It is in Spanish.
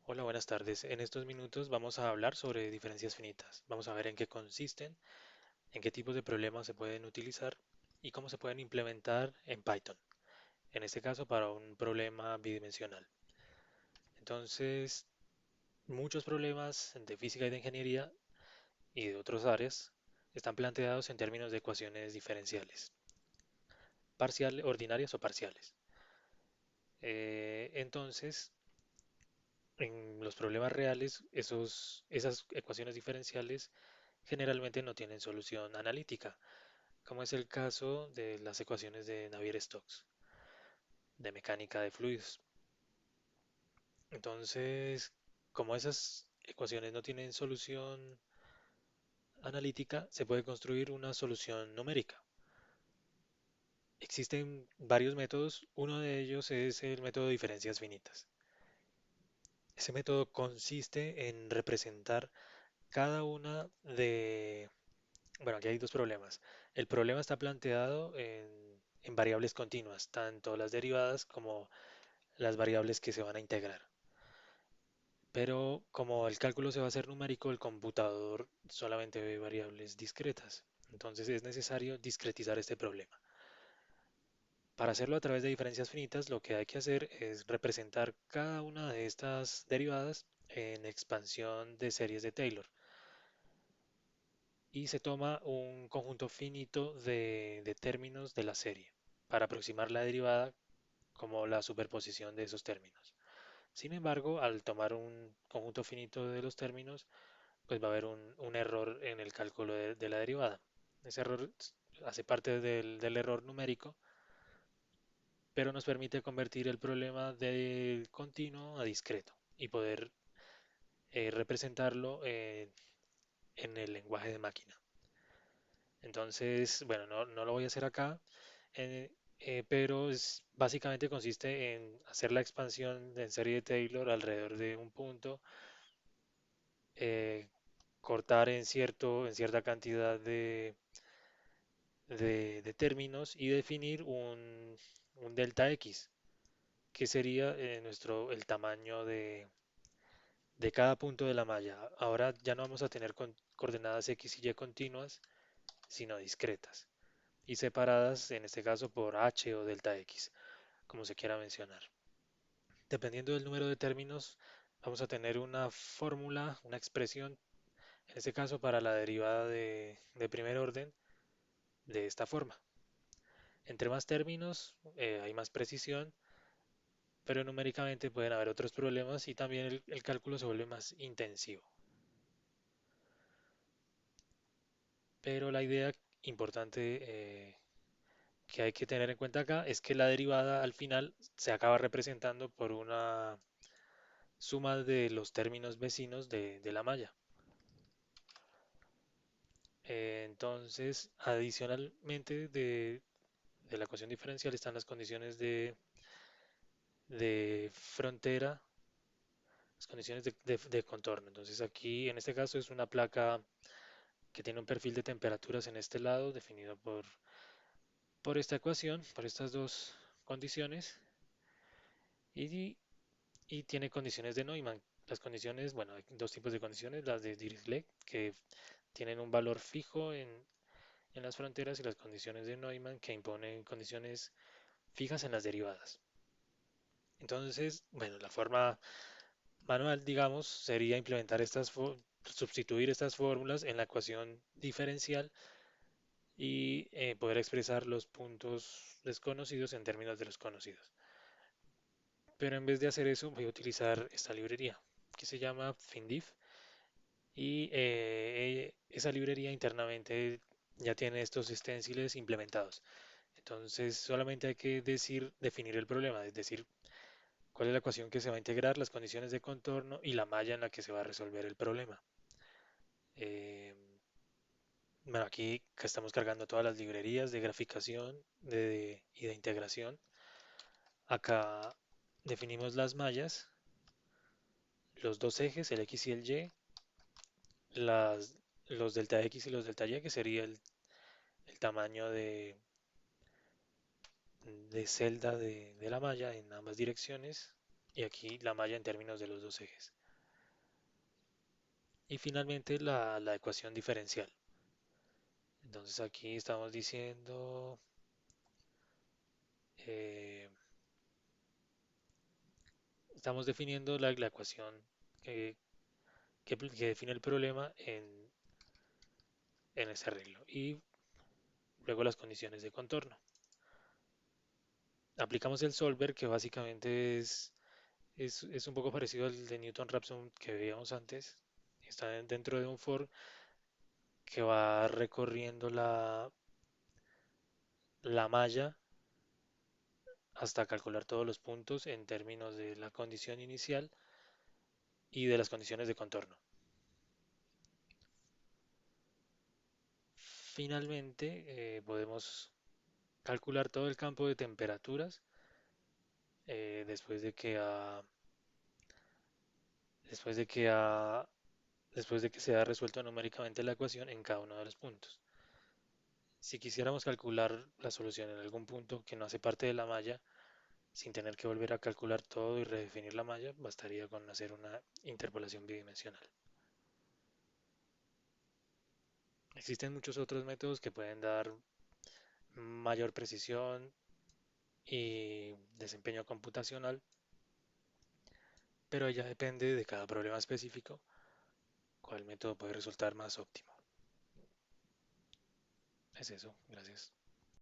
Hola, buenas tardes. En estos minutos vamos a hablar sobre diferencias finitas. Vamos a ver en qué consisten, en qué tipos de problemas se pueden utilizar y cómo se pueden implementar en Python. En este caso, para un problema bidimensional. Entonces, muchos problemas de física y de ingeniería y de otras áreas están planteados en términos de ecuaciones diferenciales, parciales, ordinarias o parciales. Entonces, en los problemas reales, esas ecuaciones diferenciales generalmente no tienen solución analítica, como es el caso de las ecuaciones de Navier-Stokes, de mecánica de fluidos. Entonces, como esas ecuaciones no tienen solución analítica, se puede construir una solución numérica. Existen varios métodos, uno de ellos es el método de diferencias finitas. Ese método consiste en representar cada una de... Bueno, aquí hay dos problemas. El problema está planteado en variables continuas, tanto las derivadas como las variables que se van a integrar. Pero como el cálculo se va a hacer numérico, el computador solamente ve variables discretas. Entonces es necesario discretizar este problema. Para hacerlo a través de diferencias finitas, lo que hay que hacer es representar cada una de estas derivadas en expansión de series de Taylor. Y se toma un conjunto finito de términos de la serie para aproximar la derivada como la superposición de esos términos. Sin embargo, al tomar un conjunto finito de los términos, pues va a haber un error en el cálculo de la derivada. Ese error hace parte del error numérico, pero nos permite convertir el problema de continuo a discreto y poder representarlo en el lenguaje de máquina. Entonces, bueno, no lo voy a hacer acá, eh, pero básicamente consiste en hacer la expansión en serie de Taylor alrededor de un punto, eh, cortar en cierta cantidad de términos y definir un delta X, que sería el tamaño de cada punto de la malla. Ahora ya no vamos a tener coordenadas X y Y continuas, sino discretas y separadas, en este caso por H o delta X, como se quiera mencionar. Dependiendo del número de términos, vamos a tener una fórmula, una expresión, en este caso para la derivada de primer orden, de esta forma. Entre más términos, hay más precisión, pero numéricamente pueden haber otros problemas y también el cálculo se vuelve más intensivo. Pero la idea importante que hay que tener en cuenta acá es que la derivada al final se acaba representando por una suma de los términos vecinos de la malla. Entonces, adicionalmente de la ecuación diferencial están las condiciones de frontera, las condiciones de contorno. Entonces, aquí en este caso es una placa que tiene un perfil de temperaturas en este lado definido por esta ecuación, por estas dos condiciones, y, y tiene condiciones de Neumann. Las condiciones, bueno, hay dos tipos de condiciones, las de Dirichlet, que tienen un valor fijo en las fronteras, y las condiciones de Neumann, que imponen condiciones fijas en las derivadas. Entonces, bueno, la forma manual, digamos, sería implementar sustituir estas fórmulas en la ecuación diferencial y poder expresar los puntos desconocidos en términos de los conocidos. Pero en vez de hacer eso, voy a utilizar esta librería que se llama FinDiff, y esa librería internamente ya tiene estos esténciles implementados. Entonces solamente hay que definir el problema, es decir, cuál es la ecuación que se va a integrar, las condiciones de contorno y la malla en la que se va a resolver el problema. Eh, bueno, aquí estamos cargando todas las librerías de graficación y de integración. Acá definimos las mallas, los dos ejes, el X y el Y, las, los delta X y los delta Y, que sería el tamaño de celda de la malla en ambas direcciones, y aquí la malla en términos de los dos ejes. Y finalmente la ecuación diferencial. Entonces aquí estamos diciendo, eh, estamos definiendo la ecuación que, que define el problema en ese arreglo. Y luego las condiciones de contorno. Aplicamos el solver, que básicamente es un poco parecido al de Newton-Raphson que veíamos antes. Está dentro de un for que va recorriendo la malla hasta calcular todos los puntos en términos de la condición inicial y de las condiciones de contorno. Finalmente, podemos calcular todo el campo de temperaturas después de que después de que después de que se ha resuelto numéricamente la ecuación en cada uno de los puntos. Si quisiéramos calcular la solución en algún punto que no hace parte de la malla, sin tener que volver a calcular todo y redefinir la malla, bastaría con hacer una interpolación bidimensional. Existen muchos otros métodos que pueden dar mayor precisión y desempeño computacional, pero ya depende de cada problema específico cuál método puede resultar más óptimo. Es eso, gracias.